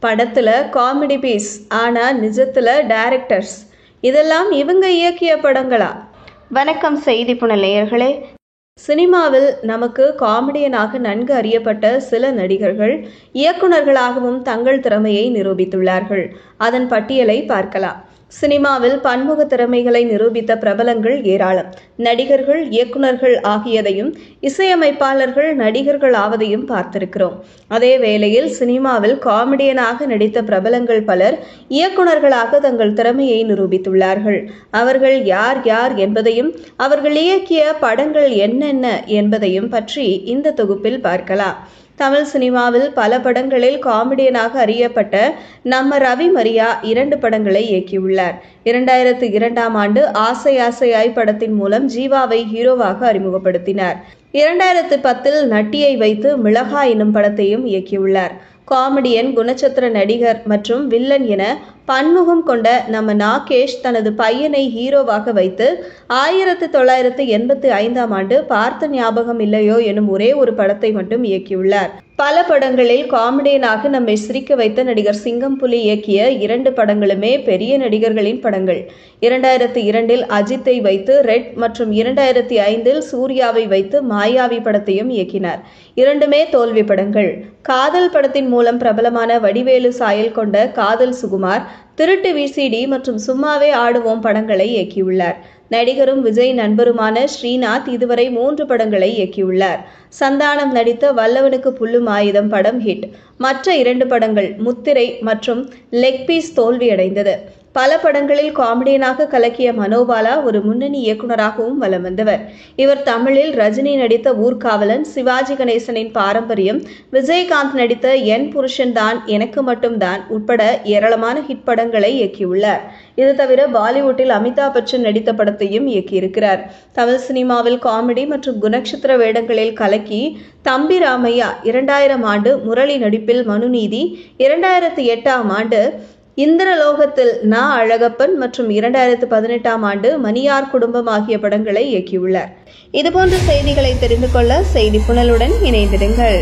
படத்துல comedy piece, ஆனா நிஜத்துல directors. இதெல்லாம் இவங்க இயக்கிய படங்களா? வணக்கம் செய்தி புனல் நேயர்களே. சினிமாவில் நமக்கு காமெடியனாக நன்கு அறியப்பட்ட சில நடிகர்கள் இயக்குநர்களாகவும் தங்கள் திறமையை நிரூபித்துள்ளார்கள். அதன் பட்டியலை பார்க்கலாம். சினிமாவில் பன்முக திறமைகளை நிரூபித்த பிரபலங்கள் ஏராளம். நடிகர்கள், இயக்குநர்கள் ஆகியதையும், இசையமைப்பாளர்கள், நடிகர்கள் ஆவதையும் பார்த்திருக்கிறோம். அதே வேளையில் சினிமாவில் காமெடியனாக நடித்த பிரபலங்கள் பலர் இயக்குநர்களாக தங்கள் திறமையை நிரூபித்துள்ளார்கள். அவர்கள் யார் யார் என்பதையும், அவர்கள் இயக்கிய படங்கள் என்னென்ன என்பதையும் பற்றி இந்த தொகுப்பில் பார்க்கலாம். தமிழ் சினிமாவில் பல படங்களில் காமெடியனாக அறியப்பட்ட நம்ம ரவி மரியா 2 படங்களை இயக்கியுள்ளார். 2002ஆம் ஆண்டு ஆசை ஆசையாய் படத்தின் மூலம் ஜீவாவை ஹீரோவாக அறிமுகப்படுத்தினார். 2010இல் நட்டியை வைத்து மிளகா என்னும் படத்தையும் இயக்கியுள்ளார். காமெடியன், குணச்சித்திர நடிகர் மற்றும் வில்லன் என பன்முகம் கொண்ட நம்ம நாகேஷ் தனது பையனை ஹீரோவாக வைத்து 1985ஆம் ஆண்டு பார்த்த ஞாபகம் இல்லையோ எனும் ஒரே ஒரு படத்தை மட்டும் இயக்கியுள்ளார். பல படங்களில் காமெடியனாக நம்மை சிரிக்க வைத்த நடிகர் சிங்கம்புலி இயக்கிய 2 படங்களுமே பெரிய நடிகர்களின் படங்கள். 2002இல் அஜித்தை வைத்து ரெட் மற்றும் 2005இல் சூர்யாவை வைத்து மாயாவி படத்தையும் இயக்கினார். இரண்டுமே தோல்வி படங்கள். காதல் படத்தின் மூலம் பிரபலமான வடிவேலு சாயல் கொண்ட காதல் சுகுமார், திருட்டு விசிடி மற்றும் சும்மாவே ஆடுவோம் படங்களை இயக்கியுள்ளார். நடிகரும் விஜய் நண்பருமான ஸ்ரீநாத் இதுவரை 3 படங்களை இயக்கியுள்ளார். சந்தானம் நடித்த வல்லவனுக்கு புல்லும் ஆயுதம் படம் ஹிட். மற்ற 2 படங்கள் முத்திரை மற்றும் லெக் பீஸ் தோல்வியடைந்தது. பல படங்களில் காமெடியனாக கலக்கிய மனோபாலா ஒரு முன்னணி இயக்குநராகவும் வலம் வந்தவர். இவர் தமிழில் ரஜினி நடித்த ஊர்காவலன், சிவாஜி கணேசனின் பாரம்பரியம், விஜயகாந்த் நடித்த என் புருஷன் தான் எனக்கு மட்டும் தான் உட்பட ஏராளமான ஹிட் படங்களை இயக்கியுள்ளார். இது தவிர பாலிவுட்டில் அமிதாப் பச்சன் நடித்த படத்தையும் இயக்கியிருக்கிறார். தமிழ் சினிமாவில் காமெடி மற்றும் குணச்சித்திர வேடங்களில் கலக்கி தம்பி ராமையா 2000ஆம் ஆண்டு முரளி நடிப்பில் மனுநீதி, 2008ஆம் ஆண்டு இந்திரலோகத்தில் நா அழகப்பன் மற்றும் 2018ஆம் ஆண்டு மணியார் குடும்பம் ஆகிய படங்களை இயக்கியுள்ளார். இதுபோன்ற செய்திகளை தெரிந்து கொள்ள செய்தி புனலுடன் இணைந்திருங்கள்.